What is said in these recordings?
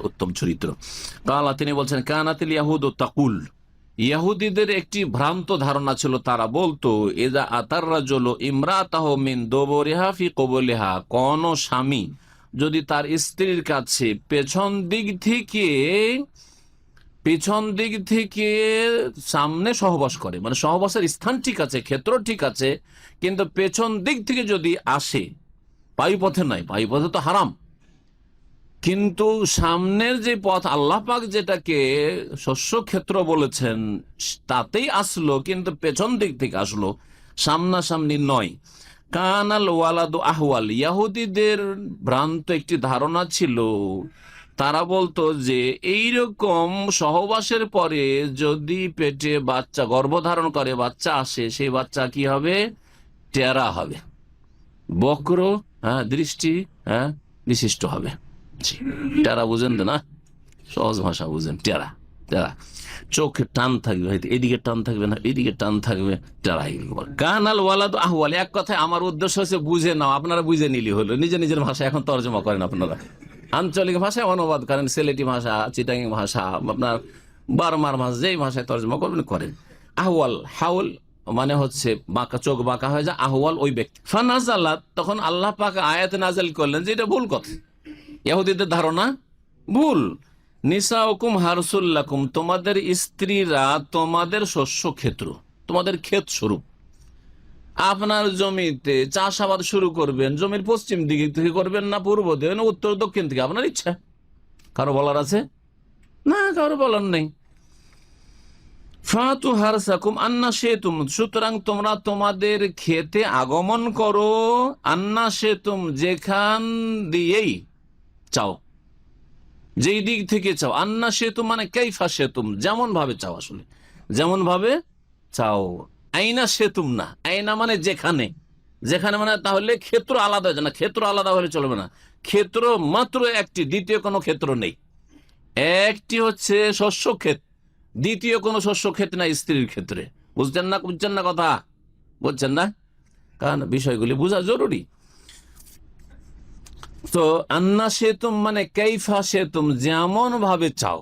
উত্তম চরিত্র। কালা, তিনি বলছেন, কানাতিল ইয়াহুদ ও তাকুল, ইহুদিদের একটি ভ্রান্ত ধারণা ছিল, তারা বলতো, এজা আতার রাজুল ইমরাতাহ মিন দুবুরিহা ফি কুবুলিহা, কোন স্বামী যদি তার স্ত্রীর কাছে পেছন দিক থেকে সামনে সহবাস করে, মানে সহবাসের স্থান ঠিক আছে, ক্ষেত্র ঠিক আছে, কিন্তু পেছন দিক থেকে যদি আসে, পায়ুপথে নয়, পায়ুপথে তো হারাম, কিন্তু সামনের যে পথ আল্লাহ পাক যেটাকে শস্য ক্ষেত্র বলেছেন তাতেই আসলো, কিন্তু পেছন দিক থেকে আসলো, সামনাসামনি নয়। কানাল ওয়ালাদু আহওয়াল, ইহুদিদের ভ্রান্ত একটি ধারণা ছিল, তারা বলতো যে এইরকম সহবাসের পরে যদি পেটে বাচ্চা গর্ভধারণ করে বাচ্চা আসে, সেই বাচ্চা কি হবে? টেরা হবে, বক্র, দৃষ্টি বিশিষ্ট হবে। টেরা বুঝেন না? সহজ ভাষা বুঝেন। টেরা টেরা চোখে টান থাকবে, হয়তো এদিকে টান থাকবে না, এদিকে টান থাকবে, টেরা। কানাল ওয়ালাদ আহওয়াল, এক কথায় আমার উদ্দেশ্য হচ্ছে বুঝে নাও, আপনারা বুঝে নিলি হলো। নিজের ভাষা এখন তর্জমা করেন আপনারা, আঞ্চলিক ভাষায় অনুবাদ করেন, সিলেটি ভাষা, চিটাঙ্গি ভাষা, আপনার বার্মার ভাষা, যেই ভাষায় তর্জমা করবেন করেন। আহওয়াল, হাউল মানে হচ্ছে বাঁকা, চোখ বাঁকা হয়ে যায়, আহওয়াল ওই ব্যক্তি। ফানাজালাত, তখন আল্লাহ পাক আয়াত নাযিল করলেন যে এটা ভুল কথা, ইহুদিদের ধারণা ভুল। নিসাউকুম হারসুল লাকুম, তোমাদের স্ত্রীরা তোমাদের শস্য ক্ষেত্র, তোমাদের ক্ষেত স্বরূপ। আপনার জমিতে চাষাবাদ শুরু করবেন, জমির পশ্চিম দিকে থেকে করবেন না পূর্ব দিকে না উত্তর দক্ষিণ থেকে, আপনার ইচ্ছা। কারো বলার আছে? না, কারো বলার নেই। ফাতু হারসাকুম আন্না শেতুম, সুতরাং তোমরা তোমাদের খেতে আগমন করো, আন্না শেতুম, যেখান দিয়েই চাও, যেই দিক থেকে চাও। আন্না সেতুম মানে কাইফা সেতুম, যেমন ভাবে চাও, আসলে যেমন ভাবে চাও। আইনা সেতুম না, আইনা মানে যেখানে, যেখানে মানে তাহলে ক্ষেত্র আলাদা হয়ে যায় না, ক্ষেত্র আলাদা হলে চলবে না। ক্ষেত্র মাত্র একটি, দ্বিতীয় কোনো ক্ষেত্র নেই। একটি হচ্ছে শস্য ক্ষেত, দ্বিতীয় কোনো শস্য ক্ষেত না স্ত্রীর ক্ষেত্রে। বুঝছেন না কথা? বুঝছেন না? কারণ বিষয়গুলি বোঝা জরুরি। তো আন্না সেতুম মানে কাইফা সেতুম, যেমন ভাবে চাও,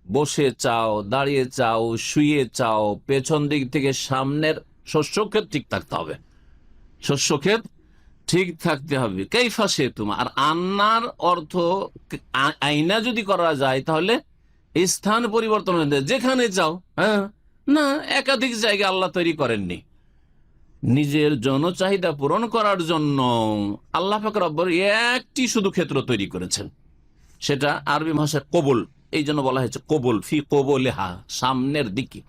বসে চাও, দাঁড়িয়ে চাও, শুয়ে চাও, পেছন দিক থেকে সামনের শস্যক্ষেত ঠিক থাকতে হবে, শস্যক্ষেত ঠিক থাকতে হবে, কাইফা সেতুম। আর আন্নার অর্থ আইনা যদি করা যায় তাহলে স্থান পরিবর্তন হয়ে যায়, যেখানে চাও। না, একাধিক জায়গা আল্লাহ তৈরি করেননি, নিজের জনচাহিদা পূরণ করার জন্য আল্লাহ পাক রব্বুল একটি শুধু ক্ষেত্র তৈরি করেছেন, সেটা আরবি ভাষায় কবুল, এই জন্য বলা হয়েছে কবুল, ফি কবুলিহা, সামনের দিকে।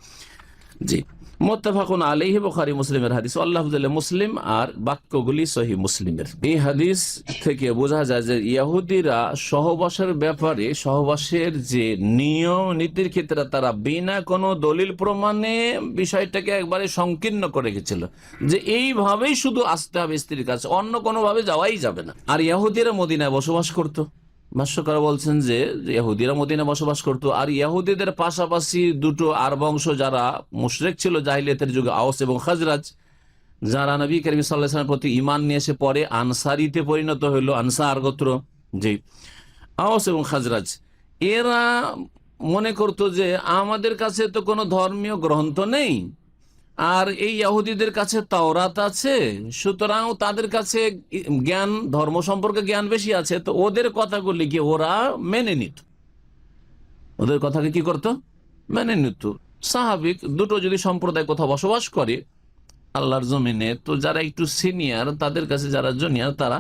জি, মুত্তাফাকুন আলাইহি, বুখারী মুসলিমের হাদিস, আল্লাহ মুসলিম, আর বাক্যগুলি সহিহ মুসলিমের। এই হাদিস থেকে বোঝা যায় যে ইহুদিরা সহবাসের ব্যাপারে, সহবাসের যে নিয়ম নীতির ক্ষেত্রে তারা বিনা কোনো দলিল প্রমাণে বিষয়টাকে একবারে সংকীর্ণ করে রেখেছিল, যে এইভাবেই শুধু আসতে হবে স্ত্রীর কাছে, অন্য কোনো ভাবে যাওয়াই যাবে না। আর ইহুদিরা মদিনায় বসবাস করতো, ভাষ্যকার বলছেন যে ইহুদিরা মদিনায় বসবাস করত, আর ইহুদিদের পাশাপাশি দুটো আর বংশ যারা মুশরিক ছিল জাহিলিয়াতের যুগে, আওস এবং খাজরাজ, যারা নবী করিম সাল্লাল্লাহু আলাইহি ওয়াসাল্লামের প্রতি ঈমান নিয়ে এসে পরে আনসারীতে পরিণত হইল, আনসার গোত্র, যে আওস এবং খাজরাজ, এরা মনে করত যে আমাদের কাছে তো কোনো ধর্মীয় গ্রন্থ নেই, আর এই ইহুদিদের কাছে তাওরাত আছে, সুতরাং তাদের কাছে জ্ঞান, ধর্ম সম্পর্কে জ্ঞান বেশি আছে, তো ওদের কথাগুলি কি ওরা মেনে নিত, ওদের কথাকে কি করত? মেনে নিত। স্বাভাবিক, দুটো যদি সম্প্রদায় কোথাও বসবাস করে আল্লাহর জমিনে, তো যারা একটু সিনিয়র তাদের কাছে যারা জুনিয়র তারা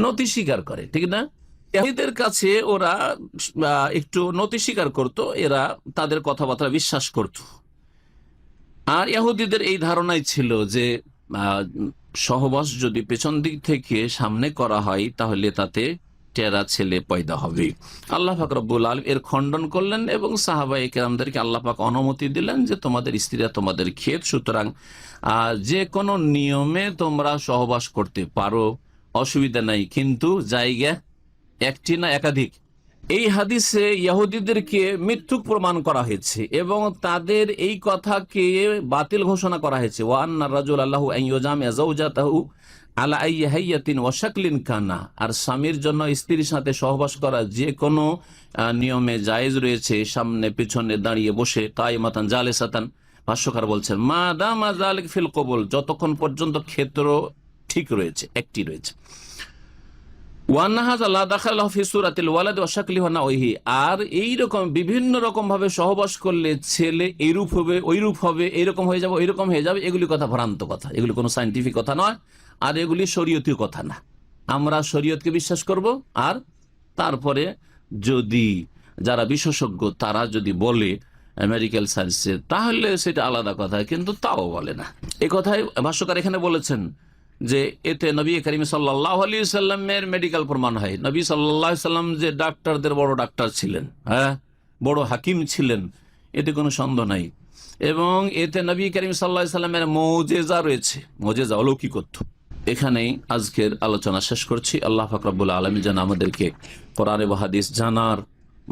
নতি স্বীকার করে, ঠিক না? ইহুদিদের কাছে ওরা একটু নতি স্বীকার করত, এরা তাদের কথাবার্তা বিশ্বাস করত। আর ইহুদিদের এই ধারণাই ছিল যে সহবাস যদি পেছন দিক থেকে সামনে করা হয় তাহলে তাতে টেরা ছেলে পয়দা হবে। আল্লাহ পাক রব্বুল আলামিন এর খণ্ডন করলেন এবং সাহাবায়ে কেরামদেরকে আল্লাহ পাক অনুমতি দিলেন যে তোমাদের স্ত্রীরা তোমাদের ক্ষেত, সুতরাং যে কোনো নিয়মে তোমরা সহবাস করতে পারো, অসুবিধা নাই, কিন্তু জায়গা একটি না একাধিক। এই হাদিসে ইহুদিদেরকে মিথ্যুক প্রমাণ করা হয়েছে এবং তাদের এই কথাকে বাতিল ঘোষণা করা হয়েছে। ওয়া আন্নার রাজুল আল্লাহু আন ইউজামিয়া যাওজাতাহু আলা আইয়ি হাইয়াতিন ওয়া শাকলিন কানা, আর স্বামীর জন্য স্ত্রীর সাথে সহবাস করা যে কোনো নিয়মে জায়েজ রয়েছে, সামনে পিছনে দাঁড়িয়ে বসে, কায়মাতান জালেসাতান। ভাষ্যকার বলছেন মা দামা যালিক ফিল কবুল, যতক্ষণ পর্যন্ত ক্ষেত্র ঠিক রয়েছে, একটি রয়েছে। আর এইরকম বিভিন্ন রকম ভাবে সহবাস করলে ছেলে এইরূপ হবে, ওইরূপ হবে, এইরকম হয়ে যাবে, ওইরকম হয়ে যাবে, এগুলি কথা ভ্রান্ত কথা, এগুলি কোনো সাইন্টিফিক কথা নয়, আর এগুলি শরীয়তীয় কথা না। আমরা শরীয়তকে বিশ্বাস করব, আর তারপরে যদি যারা বিশেষজ্ঞ তারা যদি বলে মেডিকেল সায়েন্সে, তাহলে সেটা আলাদা কথা, কিন্তু তাও বলে না। এই কথাই ভাষ্যকার এখানে বলেছেন যে এতে নবী করিম সাল্লাল্লাহু আলাইহি সাল্লামের মেডিকেল প্রমাণ হয়। নবী সাল্লাল্লাহু আলাইহি সাল্লাম যে ডাক্তারদের বড় ডাক্তার ছিলেন, হ্যাঁ, বড় হাকিম ছিলেন, এতে কোনো সন্দেহ নাই। এবং এতে নবী করিম সাল্লাল্লাহু আলাইহি সাল্লামের মুজিজা রয়েছে, মুজিজা, অলৌকিকত্ব। এখানেই আজকের আলোচনা শেষ করছি। আল্লাহ পাক রব্বুল আলামিন যেন আমাদেরকে কোরআন এবং হাদিস জানার,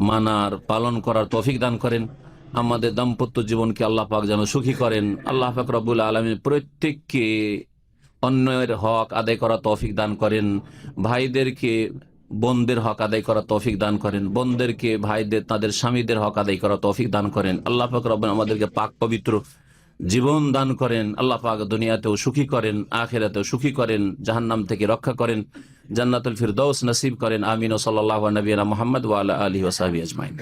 মানার, পালন করার তৌফিক দান করেন। আমাদের দাম্পত্য জীবনকে আল্লাহ পাক যেন সুখী করেন। আল্লাহ পাক রব্বুল আলামিন প্রত্যেককে অন্যের হক আদায় করা তৌফিক দান করেন। ভাইদেরকে বোনদের হক আদায় করা তৌফিক দান করেন। বোনদেরকে ভাইদের তাদের স্বামীদের হক আদায় করা তৌফিক দান করেন। আল্লাহ পাক রব্বুল আমাদেরকে পাক পবিত্র জীবন দান করেন। আল্লাহ পাক দুনিয়াতেও সুখী করেন, আখিরাতেও সুখী করেন, জাহান্নাম থেকে রক্ষা করেন, জান্নাতুল ফিরদৌস নসিব করেন। আমিন। সাল্লাল্লাহু আলা নবিয়িনা মুহাম্মদ ওয়া আলা আলিহি ওয়া সাহবিহি আজমাইন।